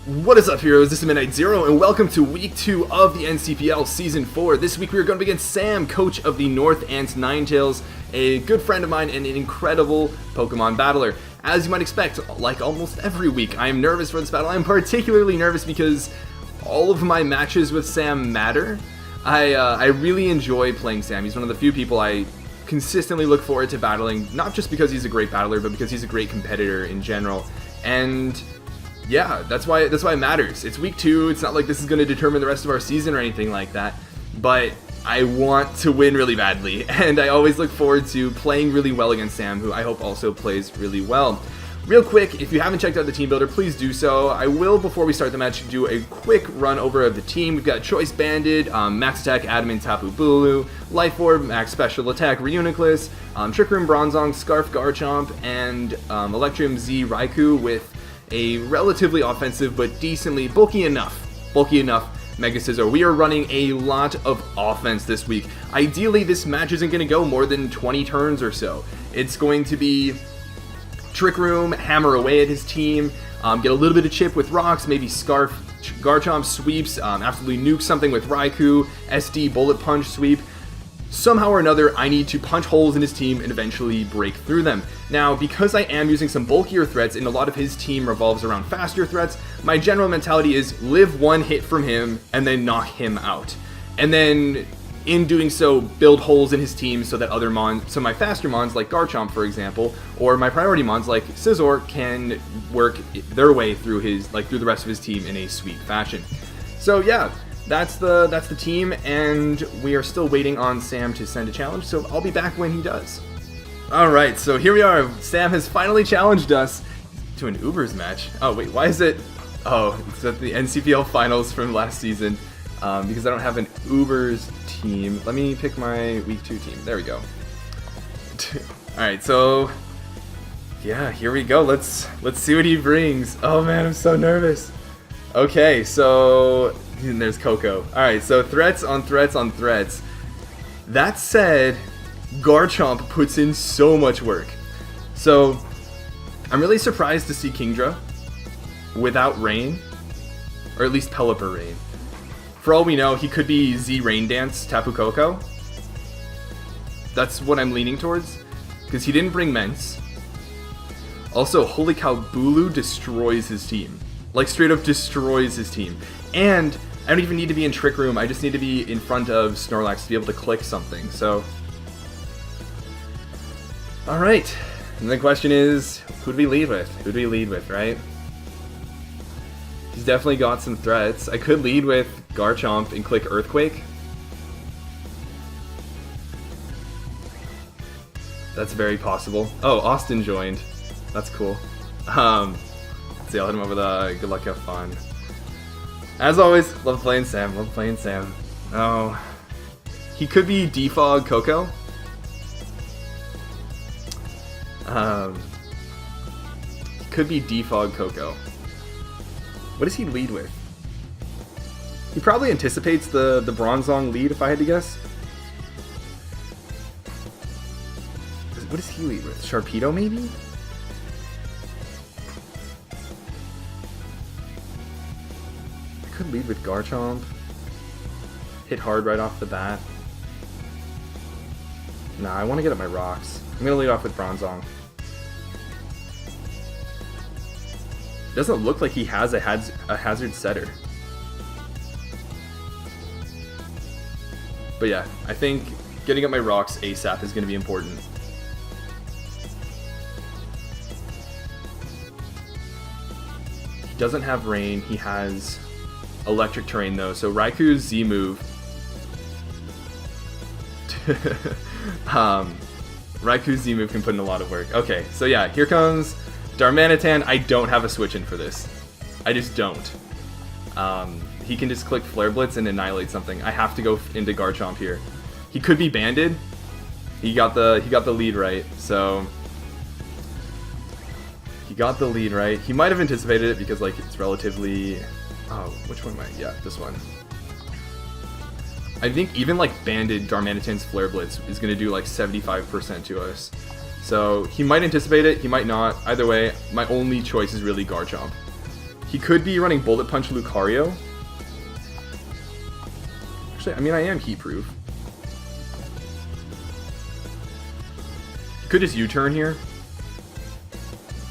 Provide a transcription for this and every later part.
What is up, heroes? This is Midnight Zero, and welcome to Week 2 of the NCPL Season 4. This week we are going to be against Sam, coach of the Northants Ninetales, a good friend of mine and an incredible Pokemon battler. As you might expect, like almost every week, I am nervous for this battle. I am particularly nervous because all of my matches with Sam matter. I really enjoy playing Sam. He's one of the few people I consistently look forward to battling, not just because he's a great battler, but because he's a great competitor in general. And yeah, that's why it matters. It's week 2. It's not like this is going to determine the rest of our season or anything like that. But I want to win really badly, and I always look forward to playing really well against Sam, who I hope also plays really well. Real quick, if you haven't checked out the team builder, please do so. I will, before we start the match, do a quick run over of the team. We've got Choice Banded, Max Attack Adamant Tapu Bulu, Life Orb, Max Special Attack Reuniclus, Trick Room Bronzong, Scarf Garchomp, and Electrum Z Raikou with a relatively offensive but decently bulky enough Mega Scizor. We are running a lot of offense this week. Ideally, this match isn't going to go more than 20 turns or so. It's going to be Trick Room, hammer away at his team, get a little bit of chip with rocks, maybe Scarf Garchomp sweeps, absolutely nuke something with Raikou, SD Bullet Punch sweep. Somehow or another, I need to punch holes in his team and eventually break through them. Now, because I am using some bulkier threats and a lot of his team revolves around faster threats, my general mentality is live one hit from him and then knock him out. And then, in doing so, build holes in his team so that other mons, so my faster mons like Garchomp, for example, or my priority mons like Scizor can work their way through through the rest of his team in a sweet fashion. So yeah, that's the team, and we are still waiting on Sam to send a challenge, so I'll be back when he does. Alright, so here we are. Sam has finally challenged us to an Ubers match. Oh wait, why is it? Oh, it's at the NCPL finals from last season, because I don't have an Ubers team. Let me pick my week 2 team. There we go. Alright, so yeah, here we go. Let's see what he brings. Oh man, I'm so nervous. Okay, so and there's Coco. Alright, so threats on threats on threats. That said, Garchomp puts in so much work. So, I'm really surprised to see Kingdra without Rain, or at least Pelipper Rain. For all we know, he could be Z Rain Dance Tapu Koko. That's what I'm leaning towards, because he didn't bring Mence. Also, holy cow, Bulu destroys his team. Like, straight up destroys his team. And I don't even need to be in Trick Room, I just need to be in front of Snorlax to be able to click something, so. Alright, and the question is, who do we lead with? Who do we lead with, right? He's definitely got some threats. I could lead with Garchomp and click Earthquake. That's very possible. Oh, Austin joined. That's cool. Let's see, I'll hit him up with a good luck, have fun. As always, love playing Sam, love playing Sam. Oh, he could be Defog Coco. He could be Defog Coco. What does he lead with? He probably anticipates the Bronzong lead, if I had to guess. What does he lead with? Sharpedo, maybe? Could lead with Garchomp. Hit hard right off the bat. Nah, I want to get up my rocks. I'm going to lead off with Bronzong. Doesn't look like he has a hazard setter. But yeah, I think getting up my rocks ASAP is going to be important. He doesn't have Rain, he has Electric Terrain though, so Raikou's Z move. Raikou's Z move can put in a lot of work. Okay, so yeah, here comes Darmanitan. I don't have a switch in for this. I just don't. He can just click Flare Blitz and annihilate something. I have to go into Garchomp here. He could be banded. He got the lead right, so he got the lead right. He might have anticipated it because like it's relatively. Oh, which one am I? Yeah, this one. I think even like banded Darmanitan's Flare Blitz is going to do like 75% to us. So he might anticipate it, he might not. Either way, my only choice is really Garchomp. He could be running Bullet Punch Lucario. Actually, I mean, I am heat proof. Could just U-turn here.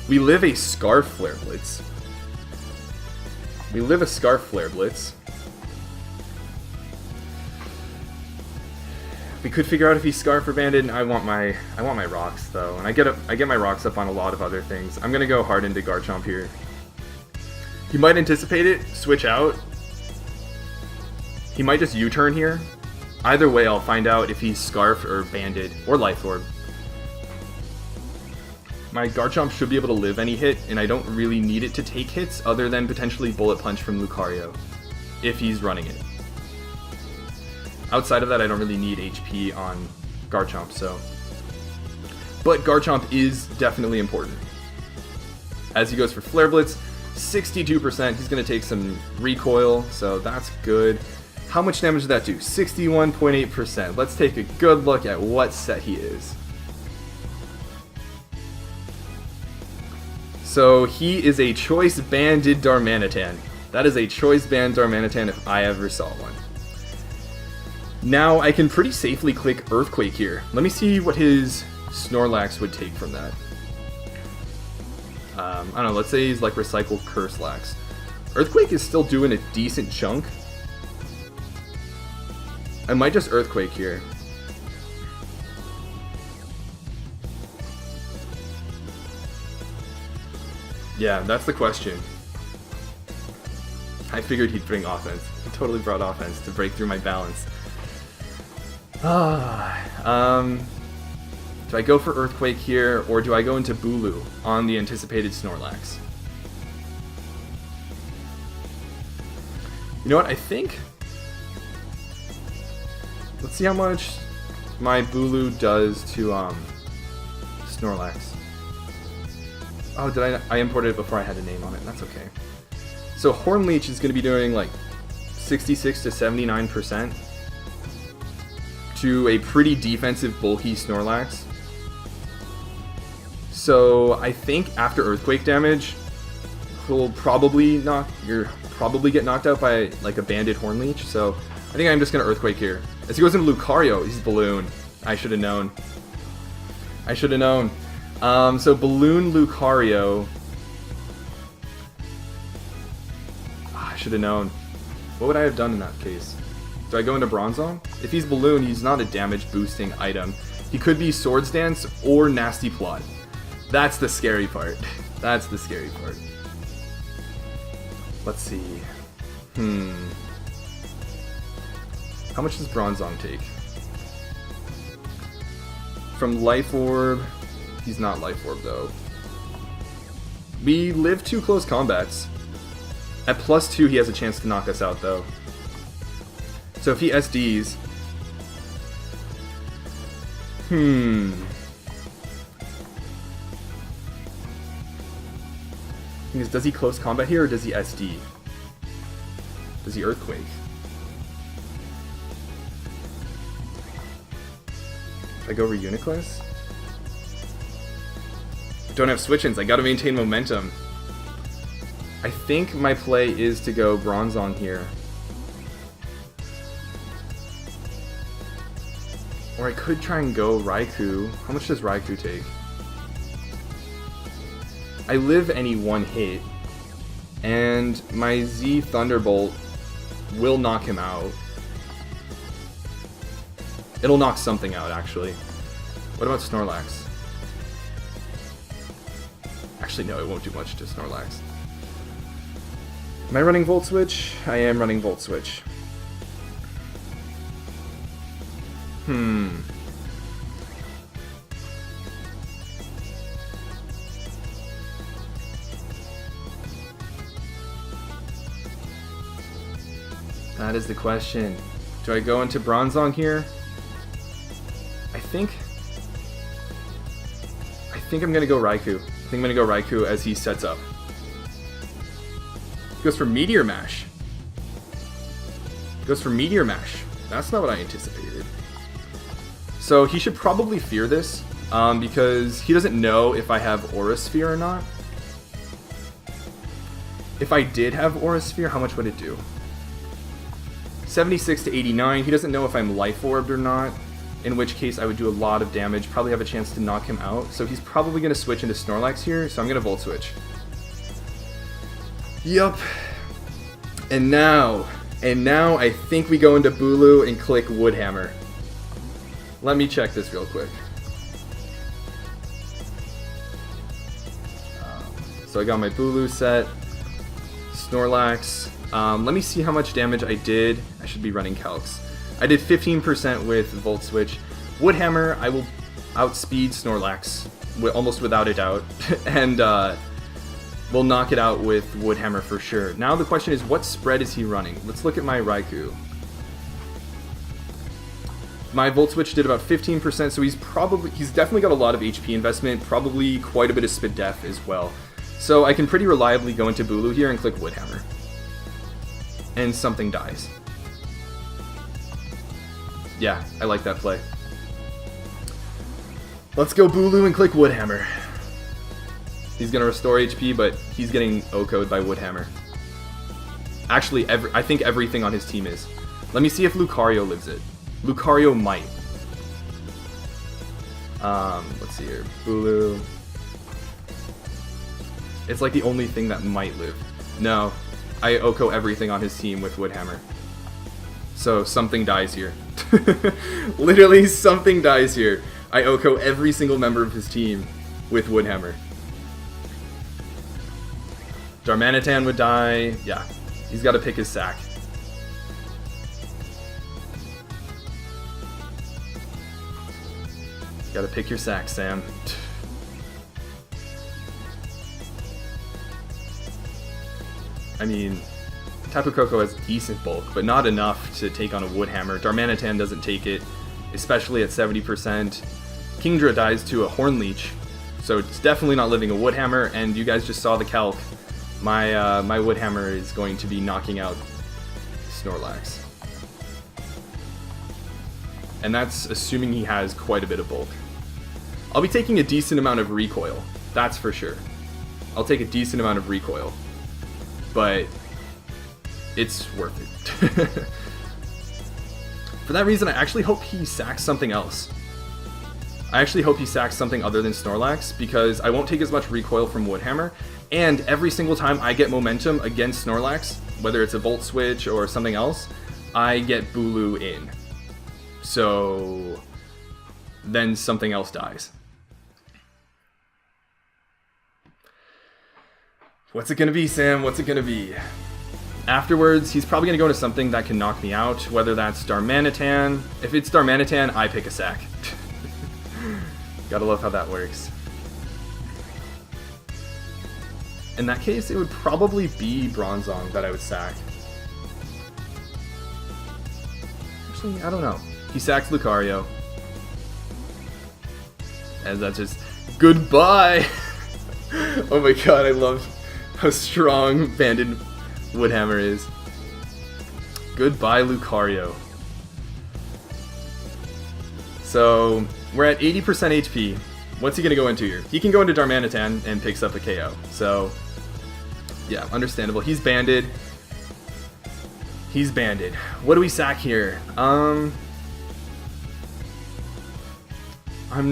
We live a Scarf Flare Blitz. We live a Scarf Flare Blitz. We could figure out if he's Scarf or Banded. I want my rocks though, and I get my rocks up on a lot of other things. I'm gonna go hard into Garchomp here. He might anticipate it, switch out. He might just U-turn here. Either way, I'll find out if he's Scarf or Banded or Life Orb. My Garchomp should be able to live any hit, and I don't really need it to take hits other than potentially Bullet Punch from Lucario, if he's running it. Outside of that, I don't really need HP on Garchomp, so. But Garchomp is definitely important. As he goes for Flare Blitz, 62%, he's going to take some recoil, so that's good. How much damage did that do? 61.8%. Let's take a good look at what set he is. So he is a Choice Banded Darmanitan. That is a Choice Band Darmanitan if I ever saw one. Now I can pretty safely click Earthquake here. Let me see what his Snorlax would take from that. I don't know, let's say he's like Recycle Curselax. Earthquake is still doing a decent chunk. I might just Earthquake here. Yeah, that's the question. I figured he'd bring offense. He totally brought offense to break through my balance. Do I go for Earthquake here, or do I go into Bulu on the anticipated Snorlax? You know what, I think... Let's see how much my Bulu does to Snorlax. Oh, I imported it before I had a name on it. That's okay. So Hornleech is going to be doing like 66 to 79% to a pretty defensive, bulky Snorlax. So I think after Earthquake damage, he'll probably get knocked out by like a Banded Hornleech. So I think I'm just going to Earthquake here. As he goes into Lucario, he's Balloon. I should have known. I should have known. So Balloon Lucario. I should have known. What would I have done in that case? Do I go into Bronzong? If he's Balloon, he's not a damage boosting item. He could be Swords Dance or Nasty Plot. That's the scary part. That's the scary part. Let's see. How much does Bronzong take? From Life Orb... He's not Life Orb, though. We live 2 close combats. At +2, he has a chance to knock us out, though. So if he SDs... Does he close combat here, or does he SD? Does he Earthquake? If I go over Uniclus? Don't have switch-ins, I gotta maintain momentum. I think my play is to go Bronzong here. Or I could try and go Raikou. How much does Raikou take? I live any one hit, and my Z Thunderbolt will knock him out. It'll knock something out, actually. What about Snorlax? Actually, no, it won't do much to Snorlax. Am I running Volt Switch? I am running Volt Switch. That is the question. Do I go into Bronzong here? I think I'm gonna go Raikou. I think I'm gonna go Raikou as he sets up. He goes for Meteor Mash. He goes for Meteor Mash. That's not what I anticipated. So he should probably fear this, because he doesn't know if I have Aura Sphere or not. If I did have Aura Sphere, how much would it do? 76 to 89. He doesn't know if I'm Life Orbed or not, in which case I would do a lot of damage, probably have a chance to knock him out. So he's probably going to switch into Snorlax here, so I'm going to Volt Switch. Yup. And now I think we go into Bulu and click Woodhammer. Let me check this real quick. So I got my Bulu set, Snorlax. Let me see how much damage I did. I should be running calcs. I did 15% with Volt Switch. Woodhammer, I will outspeed Snorlax, almost without a doubt, and we'll knock it out with Woodhammer for sure. Now the question is, what spread is he running? Let's look at my Raikou. My Volt Switch did about 15%, so he's definitely got a lot of HP investment, probably quite a bit of Spit Def as well. So I can pretty reliably go into Bulu here and click Woodhammer. And something dies. Yeah, I like that play. Let's go Bulu and click Woodhammer. He's gonna restore HP, but he's getting OHKO'd by Woodhammer. Actually, I think everything on his team is. Let me see if Lucario lives it. Lucario might. Let's see here. Bulu. It's like the only thing that might live. No, I OHKO everything on his team with Woodhammer. So something dies here. Literally something dies here. I OHKO every single member of his team with Woodhammer. Darmanitan would die. Yeah, he's got to pick his sack. Gotta pick your sack, Sam. I mean, Tapu Koko has decent bulk, but not enough to take on a Woodhammer. Darmanitan doesn't take it, especially at 70%. Kingdra dies to a Horn Leech, so it's definitely not living a Woodhammer, and you guys just saw the calc. My Woodhammer is going to be knocking out Snorlax. And that's assuming he has quite a bit of bulk. I'll be taking a decent amount of recoil, that's for sure. I'll take a decent amount of recoil, but it's worth it. For that reason, I actually hope he sacks something else. I actually hope he sacks something other than Snorlax, because I won't take as much recoil from Woodhammer, and every single time I get momentum against Snorlax, whether it's a Volt Switch or something else, I get Bulu in. So then something else dies. What's it gonna be, Sam? What's it gonna be? Afterwards, he's probably gonna go into something that can knock me out, whether that's Darmanitan. If it's Darmanitan, I pick a sack. Gotta love how that works. In that case, it would probably be Bronzong that I would sack. Actually, I don't know. He sacks Lucario. And that's just goodbye! Oh my god, I love how strong Banded Woodhammer is. Goodbye, Lucario. So, we're at 80% HP. What's he gonna go into here? He can go into Darmanitan and picks up a KO. So, yeah, understandable. He's banded. He's banded. What do we sack here? I'm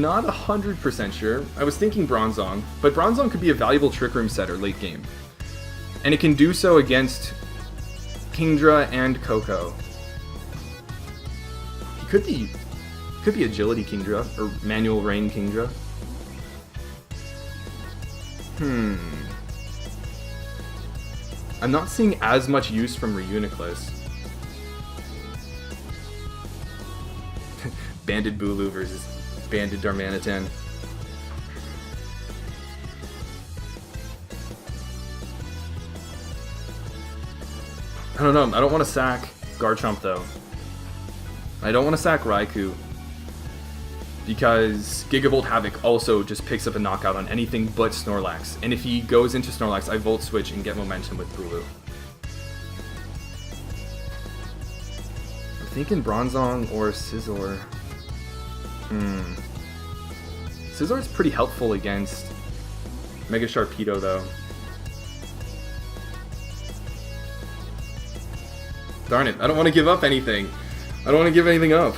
not 100% sure. I was thinking Bronzong, but Bronzong could be a valuable Trick Room setter late game. And it can do so against Kingdra and Koko. He could be Agility Kingdra, or Manual Rain Kingdra. I'm not seeing as much use from Reuniclus. Banded Bulu versus Banded Darmanitan. I don't know, I don't want to sack Garchomp though. I don't want to sack Raikou, because Gigavolt Havoc also just picks up a knockout on anything but Snorlax. And if he goes into Snorlax, I Volt Switch and get momentum with Bulu. I'm thinking Bronzong or Scizor. Scizor's pretty helpful against Mega Sharpedo though. Darn it, I don't want to give up anything. I don't want to give anything up.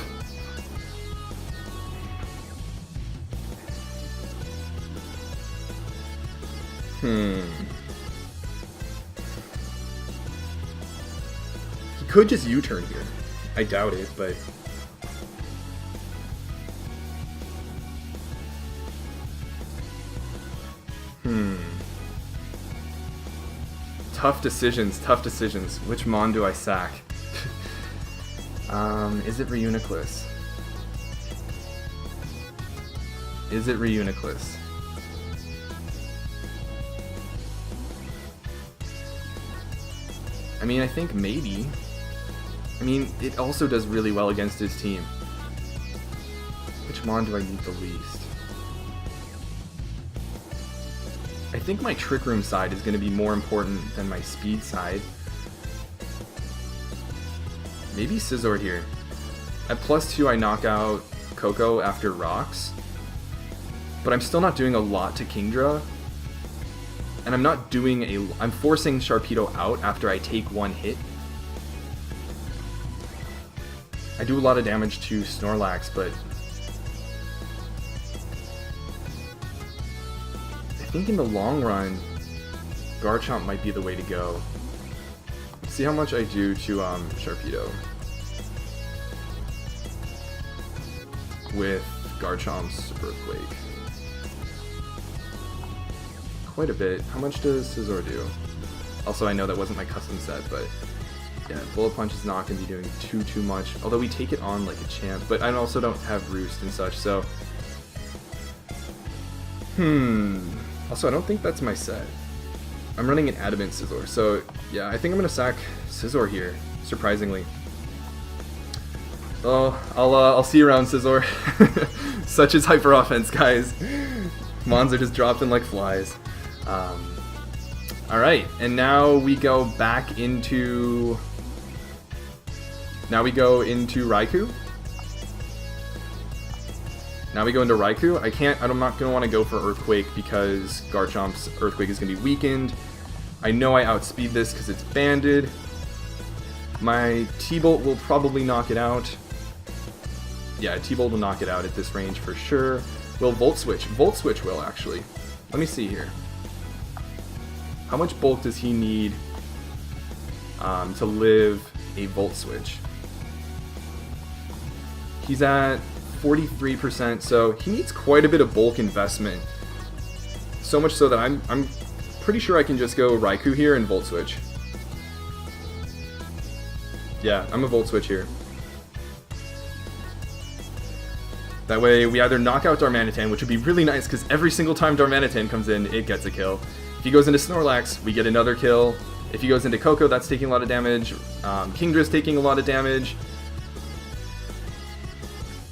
He could just U-turn here. I doubt it, but... Tough decisions, tough decisions. Which Mon do I sack? Is it Reuniclus? Is it Reuniclus? I mean, I think maybe. I mean, it also does really well against his team. Which Mon do I need the least? I think my Trick Room side is going to be more important than my speed side. Maybe Scizor here. At +2 I knock out Coco after Rocks. But I'm still not doing a lot to Kingdra. And I'm not doing I'm forcing Sharpedo out after I take one hit. I do a lot of damage to Snorlax, but I think in the long run, Garchomp might be the way to go. Let's see how much I do to Sharpedo with Garchomp's Earthquake. Quite a bit. How much does Scizor do? Also, I know that wasn't my custom set, but yeah, Bullet Punch is not going to be doing too much. Although we take it on like a champ, but I also don't have Roost and such, so... Also, I don't think that's my set. I'm running an Adamant Scizor, so yeah, I think I'm going to sack Scizor here, surprisingly. Oh, I'll see you around, Scizor. Such is hyper offense, guys. Mons are just dropping like flies. Alright, and now we go back into... Now we go into Raikou. I'm not going to want to go for Earthquake because Garchomp's Earthquake is going to be weakened. I know I outspeed this because it's banded. My T-Bolt will probably knock it out. Yeah, T-Bolt will knock it out at this range for sure. Will Volt Switch? Volt Switch will, actually. Let me see here. How much bulk does he need to live a Volt Switch? He's at 43%, so he needs quite a bit of bulk investment. So much so that I'm pretty sure I can just go Raikou here and Volt Switch. Yeah, I'm a Volt Switch here. That way we either knock out Darmanitan, which would be really nice because every single time Darmanitan comes in, it gets a kill. If he goes into Snorlax, we get another kill. If he goes into Coco, that's taking a lot of damage. Kingdra's taking a lot of damage.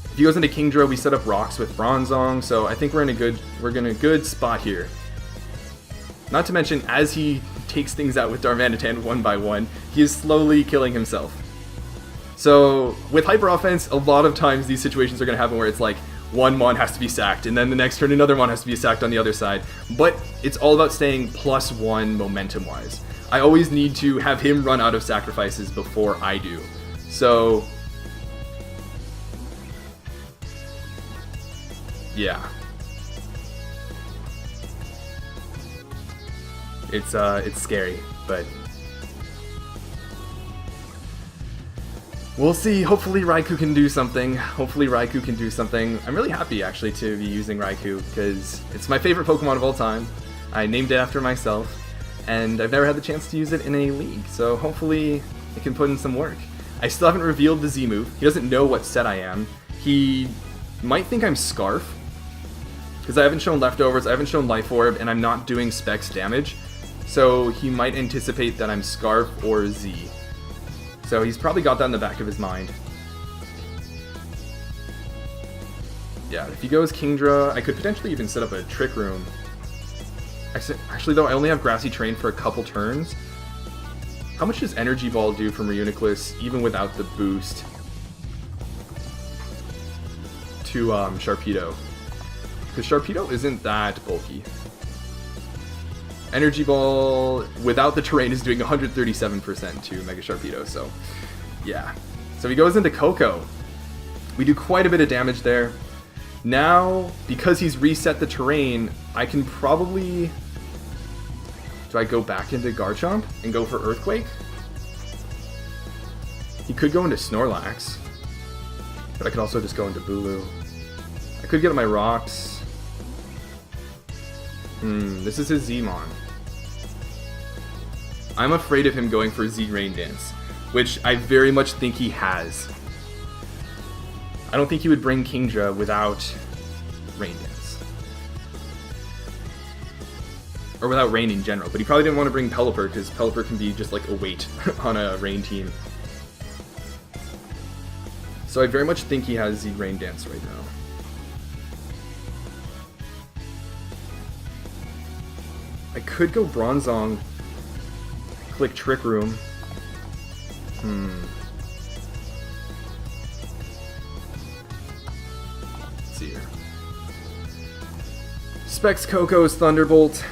If he goes into Kingdra, we set up rocks with Bronzong, so I think we're in a good spot here. Not to mention, as he takes things out with Darmanitan one by one, he is slowly killing himself. So, with Hyper Offense, a lot of times these situations are going to happen where it's like, one Mon has to be sacked, and then the next turn another Mon has to be sacked on the other side. But it's all about staying +1 momentum-wise. I always need to have him run out of sacrifices before I do. So... yeah. It's scary, but... we'll see. Hopefully Raikou can do something. I'm really happy, actually, to be using Raikou, because it's my favorite Pokemon of all time. I named it after myself, and I've never had the chance to use it in a league, so hopefully it can put in some work. I still haven't revealed the Z move. He doesn't know what set I am. He might think I'm Scarf, because I haven't shown Leftovers, I haven't shown Life Orb, and I'm not doing Specs damage, so he might anticipate that I'm Scarf or Z. So he's probably got that in the back of his mind. Yeah, if he goes Kingdra, I could potentially even set up a Trick Room. Actually, though, I only have Grassy Terrain for a couple turns. How much does Energy Ball do from Reuniclus, even without the boost to Sharpedo? Because Sharpedo isn't that bulky. Energy Ball, without the terrain, is doing 137% to Mega Sharpedo, so Yeah. So he goes into Coco. We do quite a bit of damage there. Now, because he's reset the terrain, I can probably... Do I go back into Garchomp and go for Earthquake? He could go into Snorlax. But I could also just go into Bulu. I could get my rocks. This is his Zmon. I'm afraid of him going for Z Rain Dance, which I very much think he has. I don't think he would bring Kingdra without Rain Dance. Or without Rain in general, but he probably didn't want to bring Pelipper, because Pelipper can be just like a weight on a Rain team. So I very much think he has Z Rain Dance right now. I could go Bronzong, click Trick Room. Let's see here. Specs Coco's Thunderbolt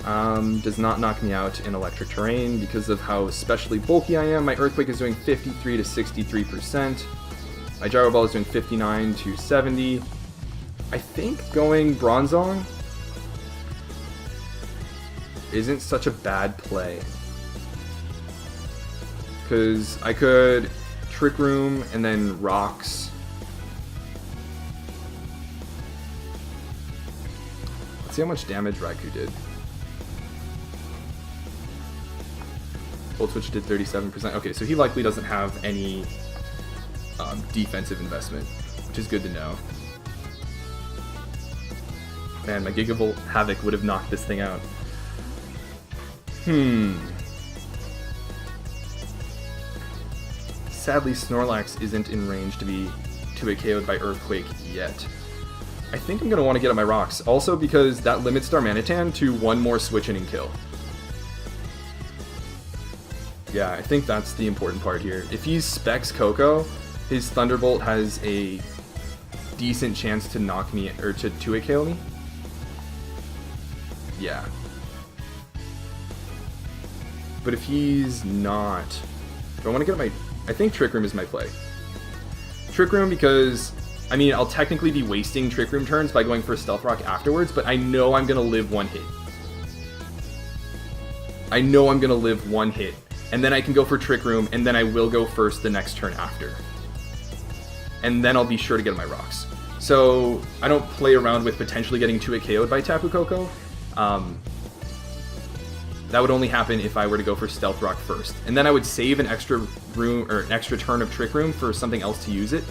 does not knock me out in electric terrain because of how especially bulky I am. My Earthquake is doing 53 to 63%. My Gyro Ball is doing 59 to 70. I think going Bronzong isn't such a bad play, because I could Trick Room and then Rocks. Let's see how much damage Raikou did. Volt Switch did 37%. Okay, so he likely doesn't have any defensive investment, which is good to know. Man, my Gigavolt Havoc would have knocked this thing out. Sadly, Snorlax isn't in range to be 2-hit KO'd by Earthquake yet. I think I'm going to want to get on my rocks, also because that limits Darmanitan to one more switch in and kill. Yeah, I think that's the important part here. If he specs Coco, his Thunderbolt has a decent chance to knock me, or to 2-hit KO me. Yeah. But if he's not... Do I want to get my... I think Trick Room is my play. Trick Room because... I mean, I'll technically be wasting Trick Room turns by going for Stealth Rock afterwards, but I know I'm going to live one hit. I know I'm going to live one hit. And then I can go for Trick Room, and then I will go first the next turn after. And then I'll be sure to get my rocks. So, I don't play around with potentially getting 2-hit KO'd by Tapu Koko. That would only happen if I were to go for Stealth Rock first. And then I would save an extra room, or an extra turn of Trick Room for something else to use it.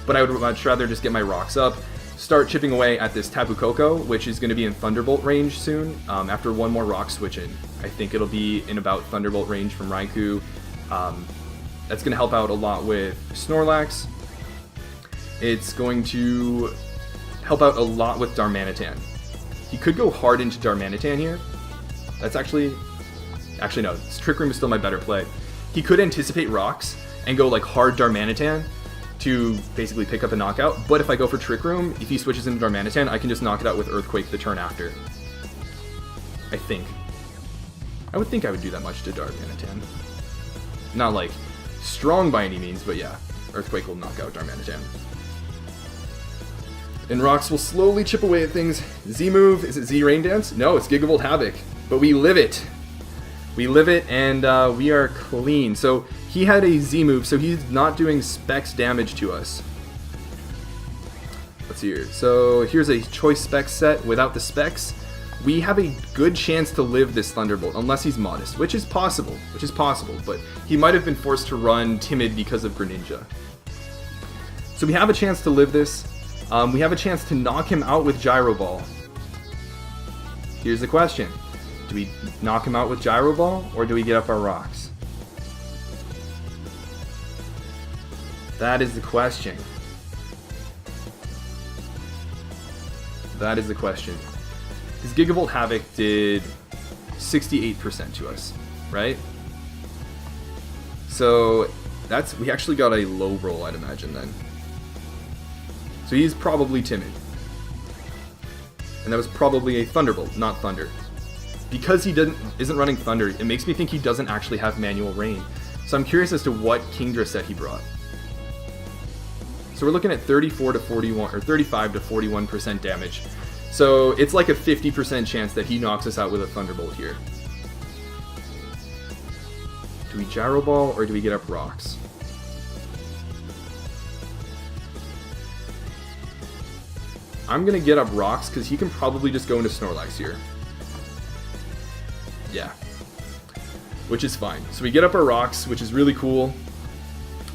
But I would much rather just get my rocks up, start chipping away at this Tapu Koko, which is going to be in Thunderbolt range soon, after one more rock switch in. I think it'll be in about Thunderbolt range from Raikou. That's going to help out a lot with Snorlax. It's going to help out a lot with Darmanitan. He could go hard into Darmanitan here. That's actually no, Trick Room is still my better play. He could anticipate rocks and go like hard Darmanitan to basically pick up a knockout, but if I go for Trick Room, if he switches into Darmanitan, I can just knock it out with Earthquake the turn after. I think. I would think I would do that much to Darmanitan. Not like strong by any means, but yeah, Earthquake will knock out Darmanitan. And rocks will slowly chip away at things. Z move, is it Z Rain Dance? No, it's Gigavolt Havoc, but we live it. We live it, and we are clean. So he had a Z move, so he's not doing specs damage to us. Let's see here. So here's a choice specs set without the specs. We have a good chance to live this Thunderbolt, unless he's modest, which is possible, but he might have been forced to run Timid because of Greninja. So we have a chance to live this. We have a chance to knock him out with Gyro Ball. Here's the question. Do we knock him out with Gyro Ball, or do we get up our rocks? That is the question. That is the question. Because Gigavolt Havoc did 68% to us, right? So that's, we actually got a low roll, I'd imagine then. So he's probably Timid. And that was probably a Thunderbolt, not Thunder. Because he isn't running Thunder, it makes me think he doesn't actually have Manual Rain. So I'm curious as to what Kingdra set he brought. So we're looking at 34 to 41, or 35 to 41% damage. So it's like a 50% chance that he knocks us out with a Thunderbolt here. Do we Gyro Ball or do we get up Rocks? I'm going to get up Rocks because he can probably just go into Snorlax here. Yeah. Which is fine. So we get up our Rocks, which is really cool.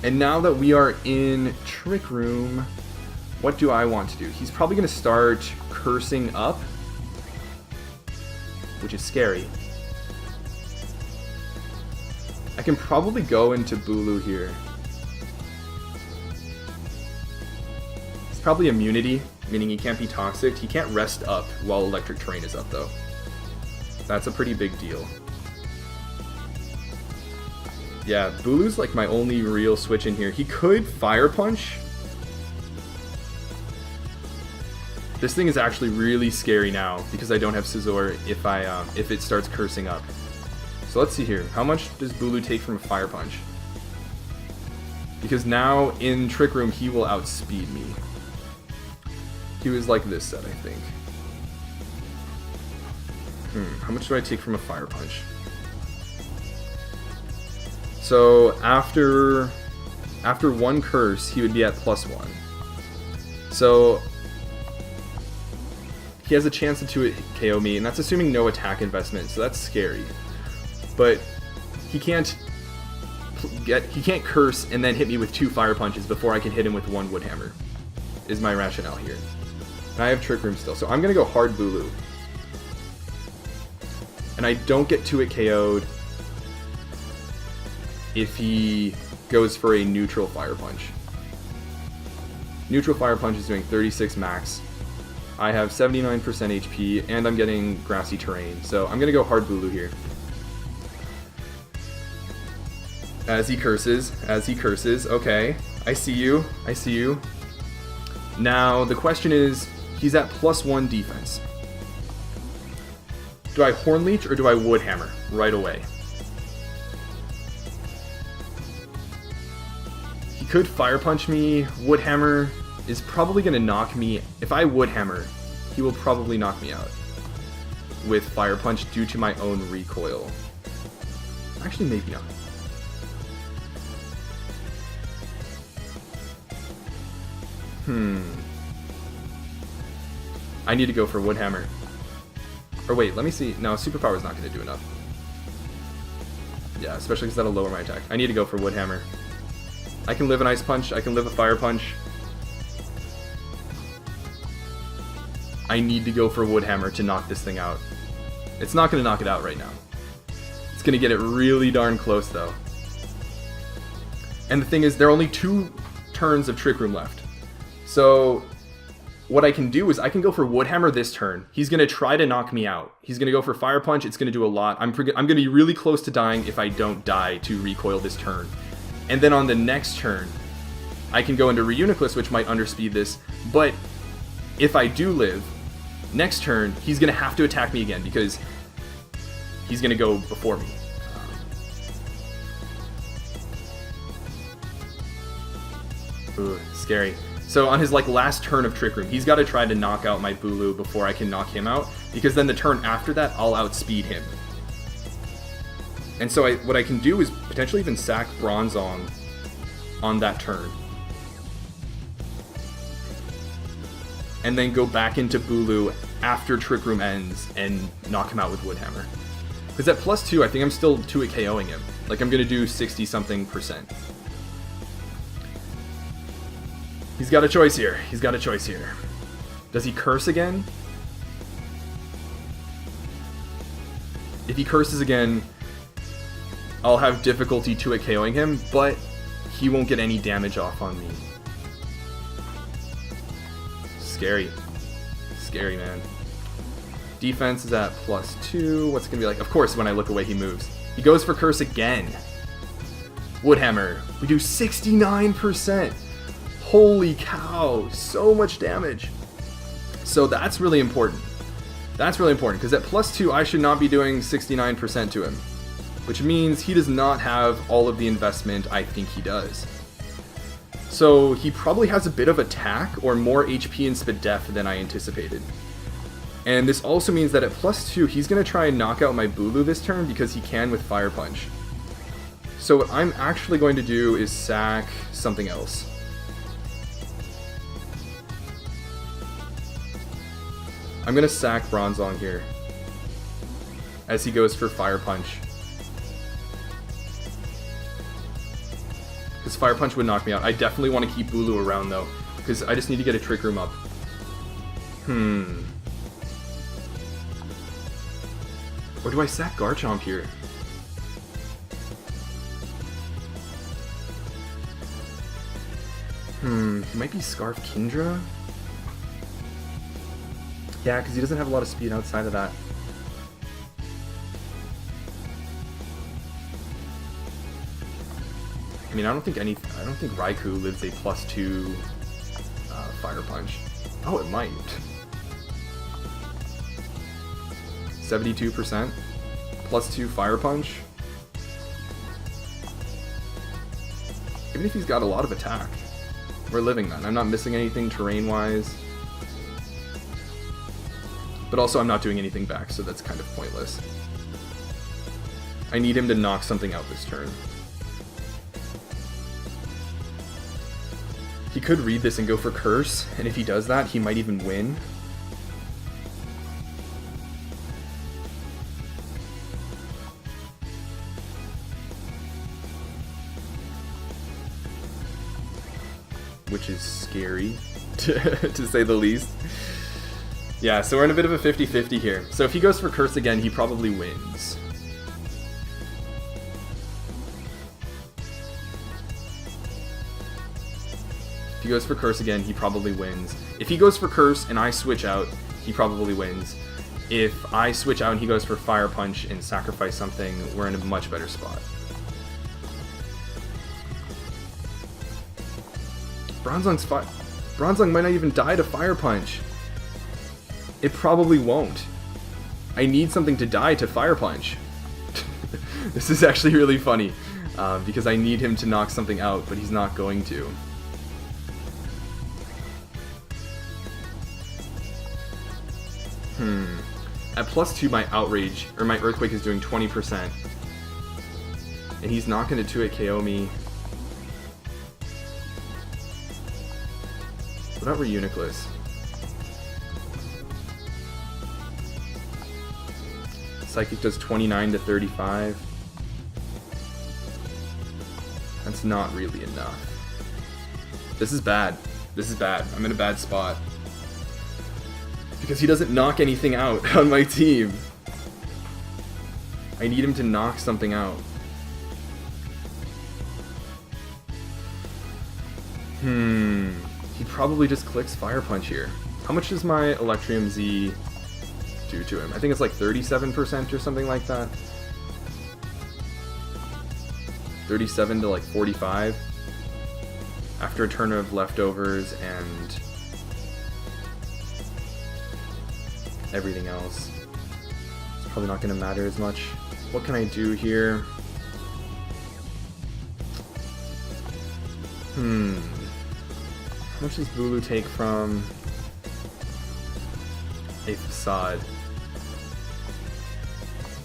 And now that we are in Trick Room, what do I want to do? He's probably going to start cursing up, which is scary. I can probably go into Bulu here. It's probably immunity, meaning he can't be toxic. He can't rest up while Electric Terrain is up, though. That's a pretty big deal. Yeah, Bulu's like my only real switch in here. He could Fire Punch. This thing is actually really scary now because I don't have Scizor if it starts cursing up. So let's see here. How much does Bulu take from a Fire Punch? Because now in Trick Room he will outspeed me. He was like this set, I think. How much do I take from a Fire Punch? So after one curse, he would be at +1. So he has a chance to KO me, and that's assuming no attack investment, so that's scary. But he can't curse and then hit me with 2 Fire Punches before I can hit him with 1 Wood Hammer, is my rationale here. And I have Trick Room still, so I'm gonna go hard Bulu. And I don't get 2-hit KO'd if he goes for a neutral Fire Punch. Neutral Fire Punch is doing 36 max. I have 79% HP, and I'm getting Grassy Terrain, so I'm gonna go hard Bulu here. As he curses, okay. I see you. Now, the question is, he's at +1 defense. Do I Horn Leech or do I Wood Hammer right away? He could Fire Punch me. Wood Hammer is probably going to knock me. If I Wood Hammer, he will probably knock me out with Fire Punch due to my own recoil. Actually, maybe not. I need to go for Wood Hammer. Or wait, let me see. No, Superpower is not going to do enough. Yeah, especially because that'll lower my attack. I need to go for Wood Hammer. I can live an Ice Punch. I can live a Fire Punch. I need to go for Wood Hammer to knock this thing out. It's not going to knock it out right now. It's going to get it really darn close, though. And the thing is, there are only 2 turns of Trick Room left. So what I can do is I can go for Wood Hammer this turn. He's going to try to knock me out. He's going to go for Fire Punch. It's going to do a lot. I'm going to be really close to dying if I don't die to recoil this turn. And then on the next turn, I can go into Reuniclus, which might underspeed this. But if I do live, next turn, he's going to have to attack me again because he's going to go before me. Ooh, scary. So on his last turn of Trick Room, he's got to try to knock out my Bulu before I can knock him out, because then the turn after that, I'll outspeed him. And so what I can do is potentially even sack Bronzong on that turn. And then go back into Bulu after Trick Room ends and knock him out with Wood Hammer. Because at +2, I think I'm still 2-hit KOing him. I'm going to do 60-something%. He's got a choice here. Does he curse again? If he curses again, I'll have difficulty 2-hit KOing him, but he won't get any damage off on me. Scary. Scary, man. Defense is at +2. What's it going to be like? Of course, when I look away, he moves. He goes for curse again. Wood Hammer. We do 69%. Holy cow, so much damage. So that's really important. That's really important, because at +2, I should not be doing 69% to him. which means he does not have all of the investment I think he does. So he probably has a bit of attack or more HP and Spadef than I anticipated. And this also means that at +2, he's going to try and knock out my Bulu this turn because he can with Fire Punch. So what I'm actually going to do is sack something else. I'm going to sack Bronzong here as he goes for Fire Punch. Because Fire Punch would knock me out. I definitely want to keep Bulu around though, because I just need to get a Trick Room up. Or do I sack Garchomp here? He might be Scarf Kindra? Yeah, because he doesn't have a lot of speed outside of that. I mean, I don't think Raikou lives a +2 Fire Punch. Oh, it might. 72%? +2 Fire Punch? Even if he's got a lot of attack. We're living then. I'm not missing anything terrain-wise. But also I'm not doing anything back, so that's kind of pointless. I need him to knock something out this turn. He could read this and go for Curse, and if he does that, he might even win. Which is scary, to say the least. Yeah, so we're in a bit of a 50-50 here. So if he goes for Curse again, he probably wins. If he goes for Curse again, he probably wins. If he goes for Curse and I switch out, he probably wins. If I switch out and he goes for Fire Punch and sacrifice something, we're in a much better spot. Bronzong might not even die to Fire Punch. It probably won't. I need something to die to Fire Punch. This is actually really funny, because I need him to knock something out, but he's not going to. At +2, my Outrage, or my Earthquake is doing 20%. And he's not going to 2-hit KO me. What about Reuniclus? Psychic does 29 to 35. That's not really enough. This is bad. This is bad. I'm in a bad spot. Because he doesn't knock anything out on my team. I need him to knock something out. He probably just clicks Fire Punch here. How much does my Electrium Z do to him? I think it's like 37% or something like that. 37 to like 45. After a turn of leftovers and everything else. It's probably not going to matter as much. What can I do here? How much does Bulu take from a Facade?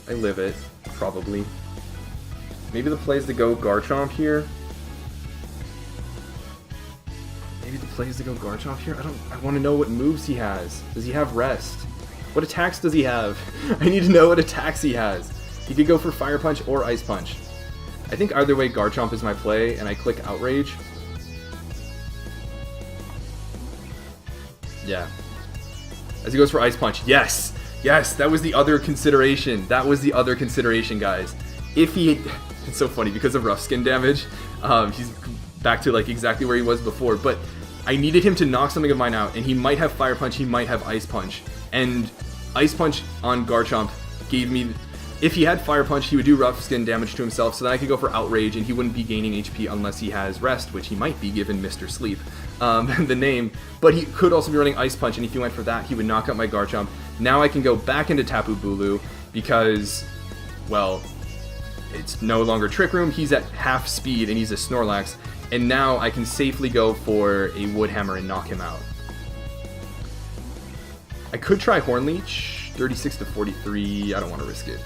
I live it, probably. Maybe the play is to go Garchomp here. Maybe the play is to go Garchomp here. I want to know what moves he has. Does he have Rest? What attacks does he have? I need to know what attacks he has. He could go for Fire Punch or Ice Punch. I think either way Garchomp is my play, and I click Outrage. Yeah. As he goes for Ice Punch. Yes! Yes, that was the other consideration. That was the other consideration, guys. If he... It's so funny, because of Rough Skin damage, he's back to like exactly where he was before, but I needed him to knock something of mine out, and he might have Fire Punch, he might have Ice Punch. And Ice Punch on Garchomp gave me... If he had Fire Punch, he would do Rough Skin damage to himself, so then I could go for Outrage, and he wouldn't be gaining HP unless he has Rest, which he might be given Mr. Sleep, the name. But he could also be running Ice Punch, and if he went for that, he would knock out my Garchomp. Now I can go back into Tapu Bulu, because, well, It's no longer Trick Room. He's at half speed and he's a Snorlax. And now I can safely go for a Woodhammer and knock him out. I could try Horn Leech, 36 to 43. I don't want to risk it.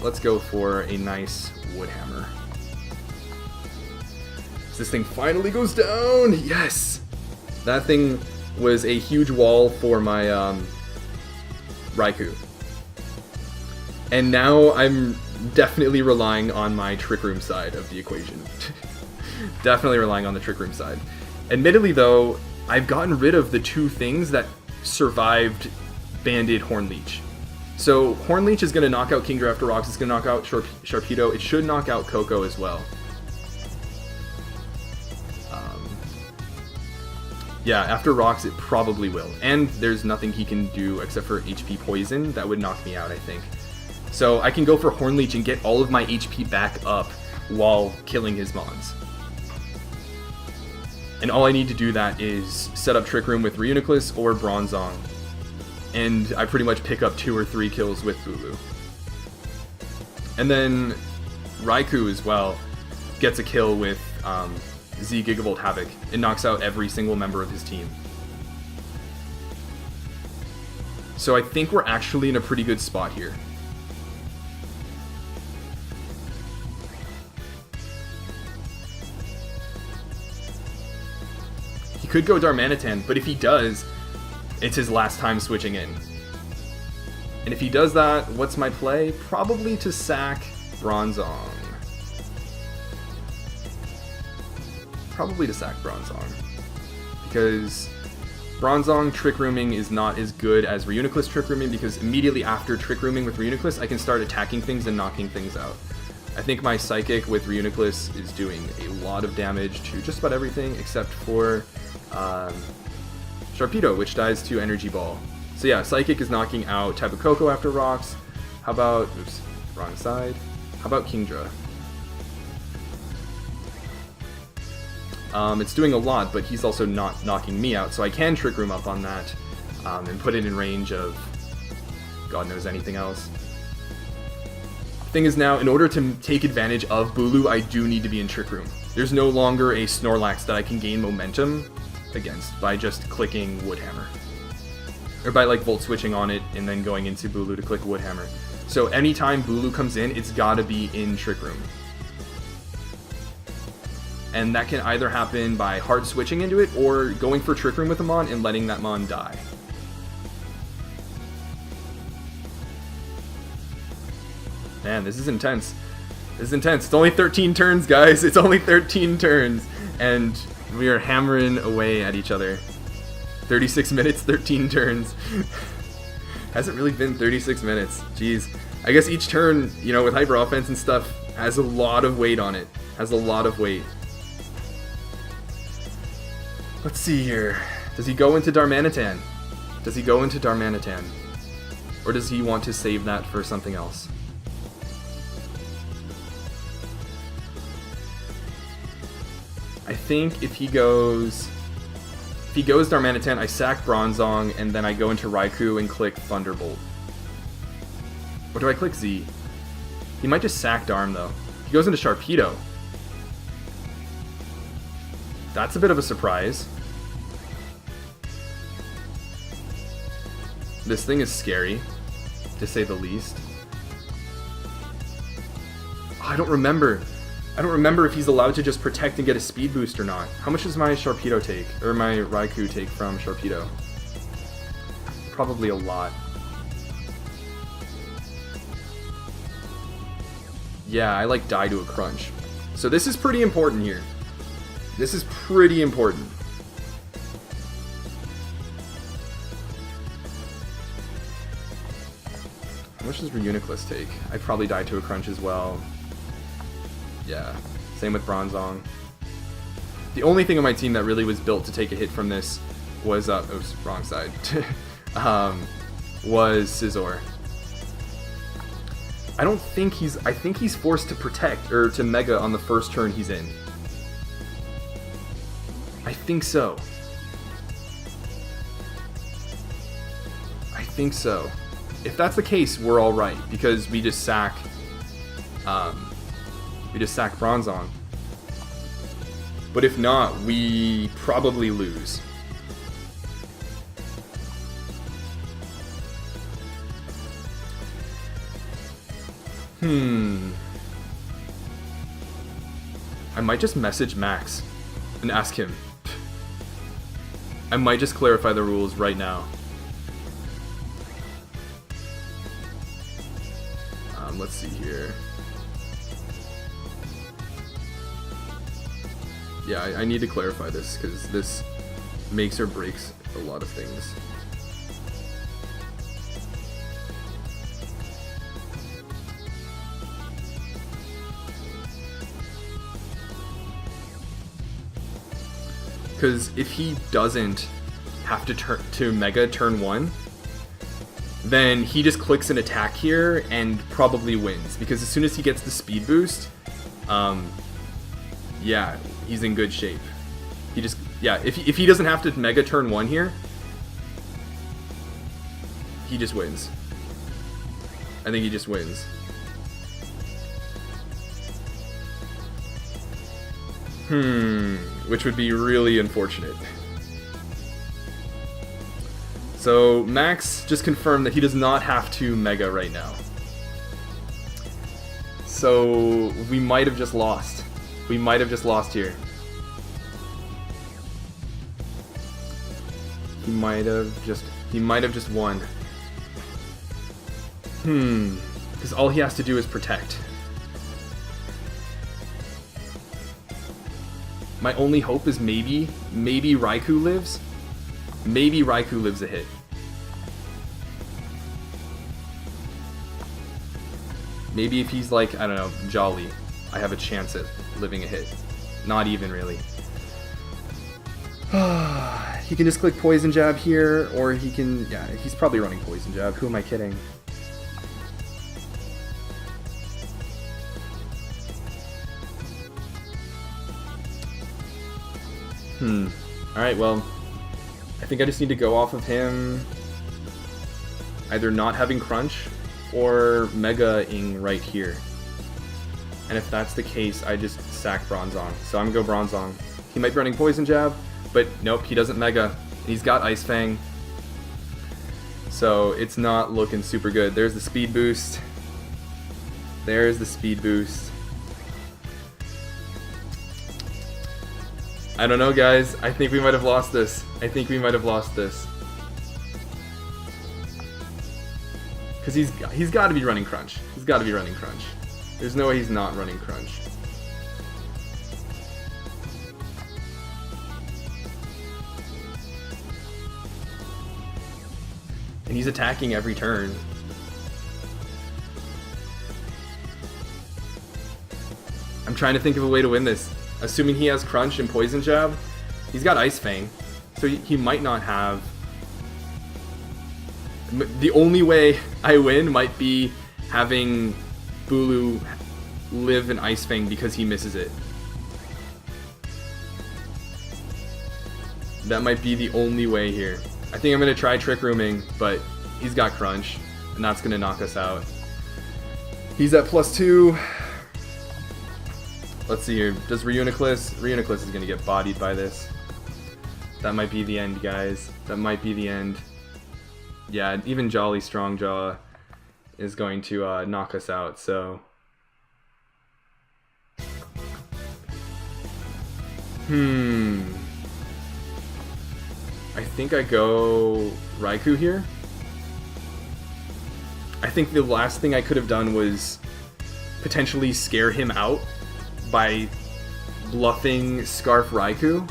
Let's go for a nice Woodhammer. This thing finally goes down. Yes! That thing was a huge wall for my Raikou. And now I'm definitely relying on my Trick Room side of the equation. Definitely relying on the Trick Room side. Admittedly though, I've gotten rid of the two things that survived Banded Horn Leech. So Horn Leech is going to knock out Kingdra after rocks. It's going to knock out Sharpedo. It should knock out Koko as well. Yeah, after rocks it probably will. And there's nothing he can do except for HP Poison that would knock me out, I think. So I can go for Horn Leech and get all of my HP back up while killing his mons. And all I need to do that is set up Trick Room with Reuniclus or Bronzong. And I pretty much pick up 2 or 3 kills with Bulu. And then Raikou as well gets a kill with Z Gigavolt Havoc. It knocks out every single member of his team. So I think we're actually in a pretty good spot here. He could go Darmanitan, but if he does, it's his last time switching in. And if he does that, what's my play? Probably to sack Bronzong. Because Bronzong Trick Rooming is not as good as Reuniclus Trick Rooming, because immediately after Trick Rooming with Reuniclus, I can start attacking things and knocking things out. I think my Psychic with Reuniclus is doing a lot of damage to just about everything except for Sharpedo, which dies to Energy Ball. So yeah, Psychic is knocking out Tapu Koko after rocks. How about, oops, wrong side. How about Kingdra? It's doing a lot, but he's also not knocking me out, so I can Trick Room up on that and put it in range of God knows anything else. Thing is now, in order to take advantage of Bulu, I do need to be in Trick Room. There's no longer a Snorlax that I can gain momentum against by just clicking Woodhammer. Or by like Volt Switching on it and then going into Bulu to click Woodhammer. So anytime Bulu comes in, it's gotta be in Trick Room. And that can either happen by hard switching into it or going for Trick Room with a Mon and letting that Mon die. Man, this is intense. It's only 13 turns, guys. It's only 13 turns. And we are hammering away at each other. 36 minutes, 13 turns. Hasn't really been 36 minutes. Jeez. I guess each turn, you know, with Hyper Offense and stuff, has a lot of weight on it. Let's see here. Does he go into Darmanitan? Or does he want to save that for something else? I think if he goes Darmanitan, I sack Bronzong, and then I go into Raikou and click Thunderbolt. Or do I click Z? He might just sack Darm, though. He goes into Sharpedo. That's a bit of a surprise. This thing is scary, to say the least. Oh, I don't remember if he's allowed to just protect and get a speed boost or not. How much does my Sharpedo take? Or my Raikou take from Sharpedo? Probably a lot. Yeah, I like die to a crunch. So this is pretty important here. This is pretty important. How much does Reuniclus take? I'd probably die to a crunch as well. Yeah, same with Bronzong. The only thing on my team that really was built to take a hit from this was, oops, wrong side, was Scizor. I think he's forced to protect, or to Mega on the first turn he's in. I think so. If that's the case, we're alright, because we just sack We just sack Bronzong. But if not, we probably lose. I might just message Max and ask him. I might just clarify the rules right now. Let's see here. Yeah, I need to clarify this because this makes or breaks a lot of things. Because if he doesn't have to Mega turn 1, then he just clicks an attack here and probably wins. Because as soon as he gets the speed boost, yeah, he's in good shape. If he doesn't have to Mega turn 1 here, he just wins. I think he just wins. Which would be really unfortunate. So Max just confirmed that he does not have to Mega right now. So we might have just lost. We might have just lost here. He might have just won. Because all he has to do is protect. My only hope is maybe Raikou lives. Maybe Raikou lives a hit. Maybe if he's like, I don't know, Jolly, I have a chance at living a hit. Not even really. He can just click Poison Jab here, or he can, yeah, he's probably running Poison Jab. Who am I kidding? Alright, well, I think I just need to go off of him either not having Crunch or Mega-ing right here. And if that's the case, I just sack Bronzong. So I'm gonna go Bronzong. He might be running Poison Jab, but nope, he doesn't Mega. He's got Ice Fang. So it's not looking super good. There's the speed boost. There's the speed boost. I don't know, guys. I think we might have lost this. Because he's got to be running Crunch. There's no way he's not running Crunch. And he's attacking every turn. I'm trying to think of a way to win this. Assuming he has Crunch and Poison Jab, he's got Ice Fang, so he might not have. The only way I win might be having Bulu live an Ice Fang because he misses it. That might be the only way here. I think I'm going to try Trick Rooming, but he's got Crunch, and that's going to knock us out. He's at +2. Let's see here. Does Reuniclus? Reuniclus is going to get bodied by this. That might be the end, guys. That might be the end. Yeah, even Jolly Strongjaw is going to knock us out, so... I think I go Raikou here. I think the last thing I could have done was potentially scare him out by bluffing Scarf Raikou.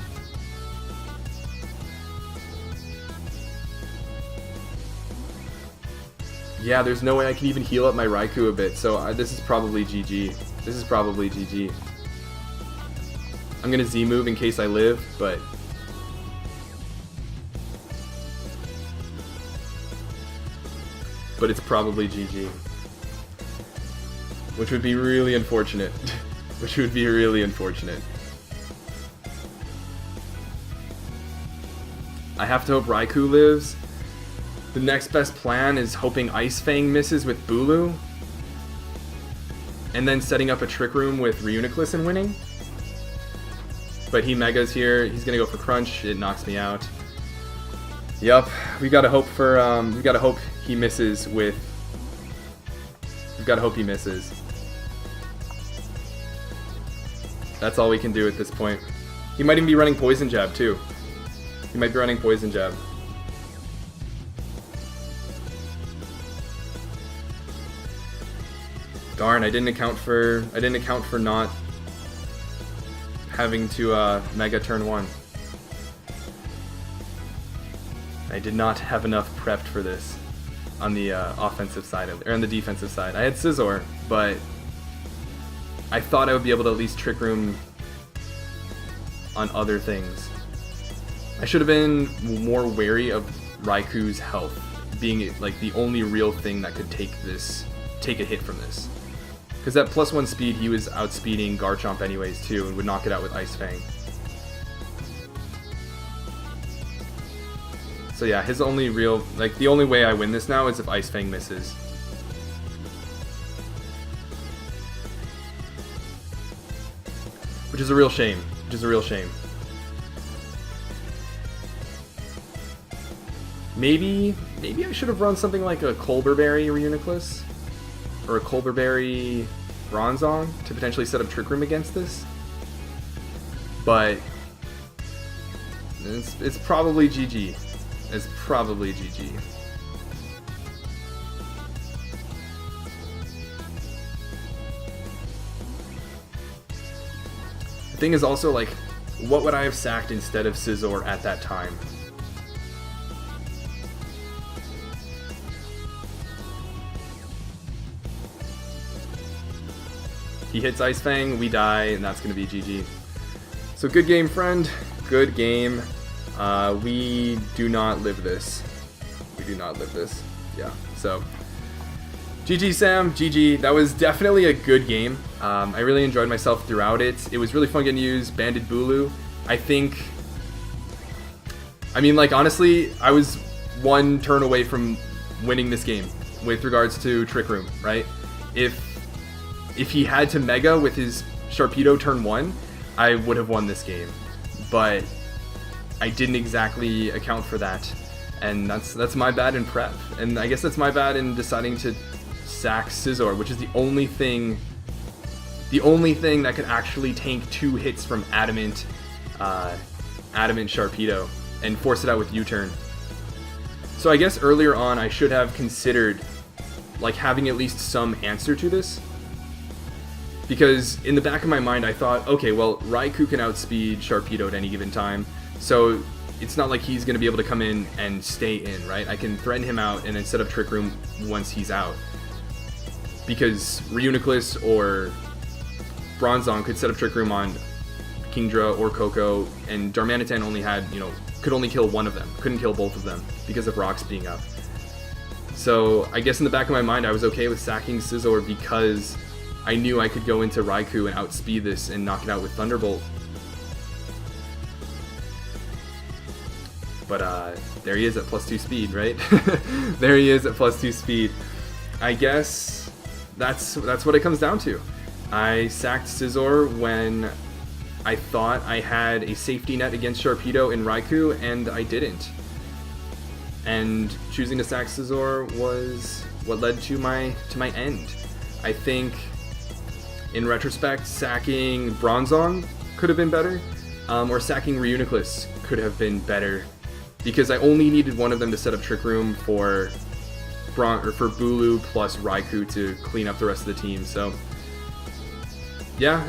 Yeah, there's no way I can even heal up my Raikou a bit, so this is probably GG. I'm gonna Z-move in case I live, but... it's probably GG. Which would be really unfortunate. I have to hope Raikou lives. The next best plan is hoping Ice Fang misses with Bulu. and then setting up a Trick Room with Reuniclus and winning. But he Megas here. He's gonna go for Crunch. It knocks me out. Yup. We gotta hope for. We gotta hope he misses with. We've gotta hope he misses. That's all we can do at this point. He might even be running Poison Jab too. He might be running Poison Jab. Darn, I didn't account for not having to Mega turn 1. I did not have enough prepped for this on the offensive side or on the defensive side. I had Scizor, but I thought I would be able to at least Trick Room on other things. I should have been more wary of Raikou's health being like the only real thing that could take a hit from this. Because at +1 speed, he was outspeeding Garchomp anyways too, and would knock it out with Ice Fang. So yeah, his only real, like the only way I win this now is if Ice Fang misses. Which is a real shame. Maybe I should have run something like a Colberberry Reuniclus or a Colberberry Bronzong to potentially set up Trick Room against this. But it's probably GG. It's probably GG. The thing is also, like, what would I have sacked instead of Scizor at that time? He hits Ice Fang, we die, and that's going to be GG. So good game, friend. Good game. We do not live this. We do not live this. Yeah, so GG, Sam. GG. That was definitely a good game. I really enjoyed myself throughout it. It was really fun getting to use Banded Bulu. I mean, like, honestly, I was one turn away from winning this game with regards to Trick Room, right? If he had to Mega with his Sharpedo turn 1, I would have won this game. But I didn't exactly account for that. And that's my bad in prep. And I guess that's my bad in deciding to sack Scizor, which is the only thing that could actually tank 2 hits from Adamant Sharpedo and force it out with U-turn. So I guess earlier on I should have considered like having at least some answer to this. Because in the back of my mind I thought, okay, well, Raikou can outspeed Sharpedo at any given time, so it's not like he's going to be able to come in and stay in, right? I can threaten him out and then set up Trick Room once he's out. Because Reuniclus or Bronzong could set up Trick Room on Kingdra or Koko, and Darmanitan only had, could only kill one of them, couldn't kill both of them because of Rocks being up. So I guess in the back of my mind I was okay with sacking Scizor because I knew I could go into Raikou and outspeed this and knock it out with Thunderbolt. But there he is at +2 speed, right? There he is at +2 speed. I guess that's what it comes down to. I sacked Scizor when I thought I had a safety net against Sharpedo and Raikou, and I didn't. And choosing to sack Scizor was what led to my end. I think, in retrospect, sacking Bronzong could have been better, or sacking Reuniclus could have been better, because I only needed one of them to set up Trick Room for Bulu plus Raikou to clean up the rest of the team. So yeah,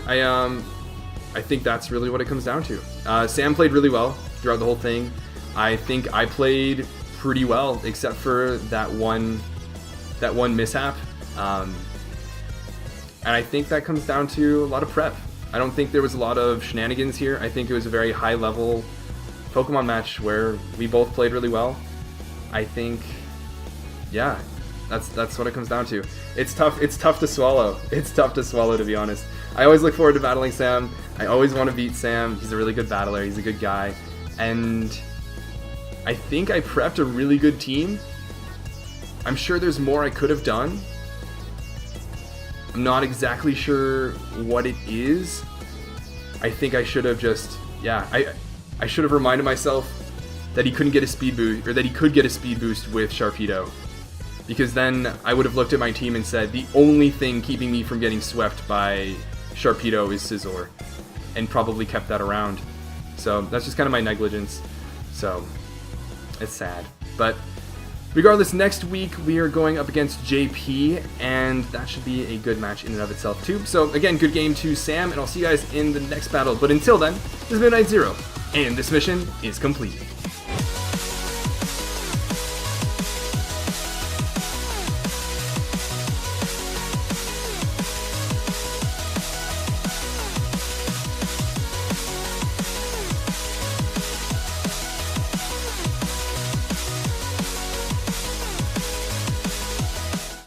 I think that's really what it comes down to. Sam played really well throughout the whole thing. I think I played pretty well, except for that one mishap. And I think that comes down to a lot of prep. I don't think there was a lot of shenanigans here. I think it was a very high-level Pokemon match where we both played really well. I think, yeah, that's what it comes down to. It's tough to swallow. It's tough to swallow, to be honest. I always look forward to battling Sam. I always want to beat Sam. He's a really good battler. He's a good guy. And I think I prepped a really good team. I'm sure there's more I could have done. I'm not exactly sure what it is. I think I should have just, yeah, I should have reminded myself that he couldn't get a speed boost, or that he could get a speed boost with Sharpedo. Because then I would have looked at my team and said, the only thing keeping me from getting swept by Sharpedo is Scizor, and probably kept that around. So that's just kind of my negligence. So it's sad. But regardless, next week we are going up against JP, and that should be a good match in and of itself too. So again, good game to Sam, and I'll see you guys in the next battle. But until then, this has been Night Zero, and this mission is complete.